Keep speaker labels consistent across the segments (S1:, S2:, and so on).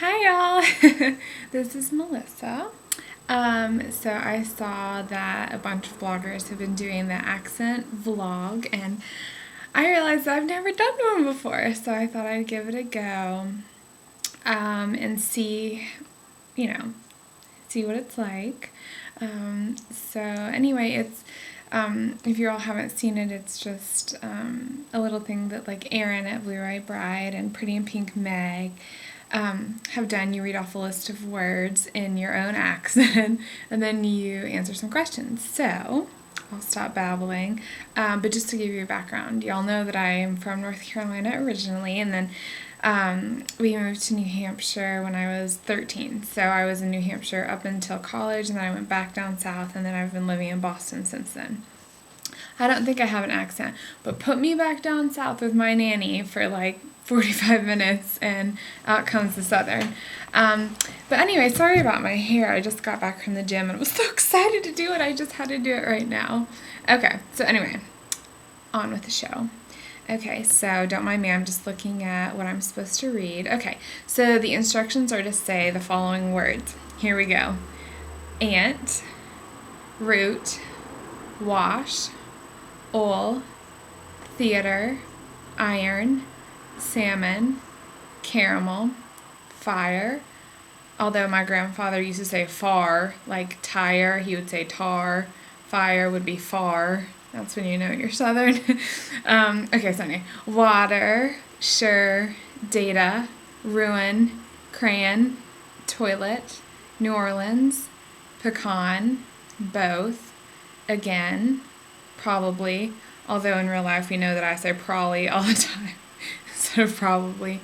S1: Hi y'all, this is Melissa. So I saw that a bunch of bloggers have been doing the accent vlog, and I realized I've never done one before, so I thought I'd give it a go, and see what it's like. So anyway, if you all haven't seen it, it's just a little thing that like Erin at Blue White Bride and Pretty in Pink Meg have done. You read off a list of words in your own accent, and then you answer some questions. So I'll stop babbling, but just to give you a background, y'all know that I am from North Carolina originally, and then we moved to New Hampshire when I was 13. So I was in New Hampshire up until college, and then I went back down south, and then I've been living in Boston since then. I don't think I have an accent, but put me back down south with my nanny for like 45 minutes, and out comes the southern. But anyway, sorry about my hair. I just got back from the gym and was so excited to do it. I just had to do it right now. Okay, so anyway, on with the show. Okay, so don't mind me, I'm just looking at what I'm supposed to read. Okay, so the instructions are to say the following words. Here we go. Ant, root, wash, oil, theater, iron, salmon, caramel, fire. Although my grandfather used to say far, like tire, he would say tar. Fire would be far. That's when you know you're Southern. Okay, so anyway. Water, sure, data, ruin, crayon, toilet, New Orleans, pecan, both, again, probably, although in real life we know that I say probably all the time instead of probably.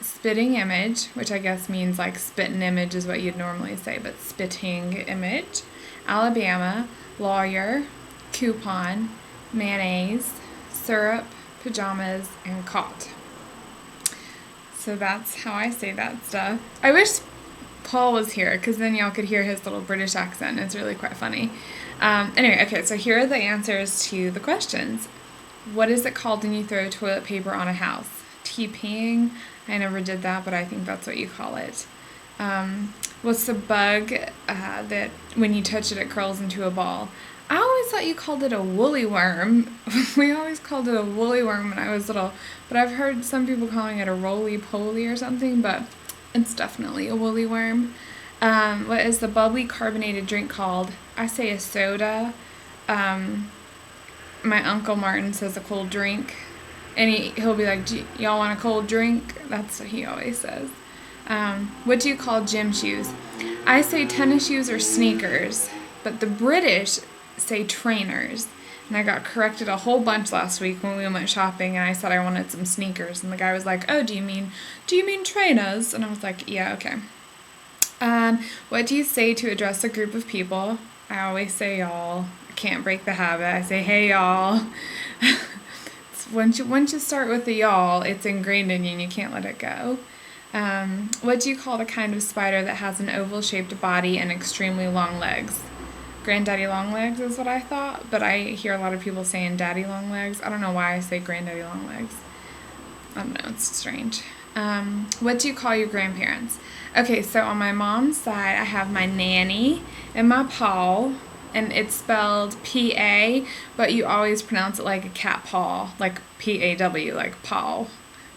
S1: Spitting image, which I guess means like spitting image is what you'd normally say, but spitting image. Alabama, lawyer, coupon, mayonnaise, syrup, pajamas, and caught. So that's how I say that stuff. I wish Paul was here, because then y'all could hear his little British accent. It's really quite funny. Anyway, okay, so here are the answers to the questions. What is it called when you throw toilet paper on a house? TPing. I never did that, but I think that's what you call it. What's the bug that when you touch it, it curls into a ball? I always thought you called it a woolly worm. We always called it a woolly worm when I was little, but I've heard some people calling it a roly-poly or something, but it's definitely a woolly worm. What is the bubbly carbonated drink called? I say a soda. My Uncle Martin says a cold drink. And he'll be like, y'all want a cold drink? That's what he always says. What do you call gym shoes? I say tennis shoes or sneakers, but the British say trainers. And I got corrected a whole bunch last week when we went shopping, and I said I wanted some sneakers. And the guy was like, oh, do you mean trainers? And I was like, yeah, okay. What do you say to address a group of people? I always say y'all. I can't break the habit. I say, hey, y'all. Once you start with the y'all, it's ingrained in you and you can't let it go. What do you call the kind of spider that has an oval-shaped body and extremely long legs? Granddaddy long legs is what I thought, but I hear a lot of people saying daddy long legs. I don't know why I say granddaddy long legs. I don't know, it's strange. What do you call your grandparents? Okay, so on my mom's side, I have my nanny and my paw. And it's spelled P-A, but you always pronounce it like a cat paw, like P-A-W, like paw.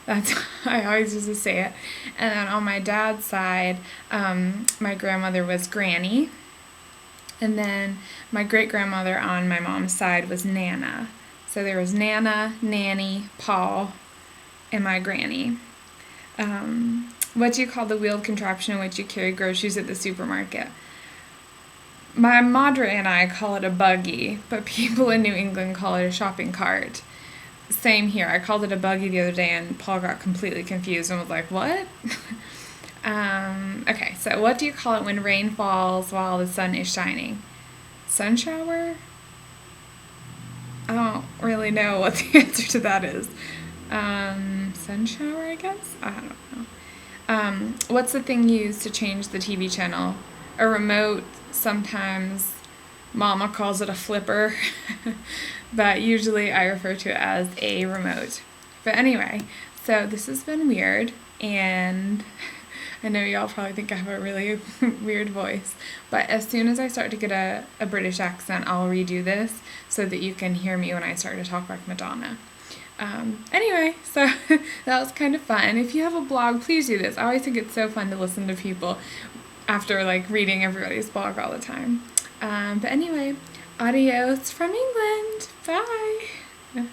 S1: That's how I always used to say it. And then on my dad's side, my grandmother was Granny. And then my great-grandmother on my mom's side was Nana. So there was Nana, Nanny, paw, and my Granny. What do you call the wheeled contraption in which you carry groceries at the supermarket? My madre and I call it a buggy, but people in New England call it a shopping cart. Same here. I called it a buggy the other day, and Paul got completely confused and was like, what? Okay, so what do you call it when rain falls while the sun is shining? Sun shower? I don't really know what the answer to that is. Sun shower, I guess? I don't know. What's the thing used to change the TV channel? A remote. Sometimes Mama calls it a flipper, but usually I refer to it as a remote. But anyway, So this has been weird, and I know y'all probably think I have a really weird voice, but as soon as I start to get a British accent, I'll redo this so that you can hear me when I start to talk like Madonna. Anyway, so that was kind of fun. If you have a blog, please do this. I always think it's so fun to listen to people after like reading everybody's blog all the time. But anyway, adios from England. Bye.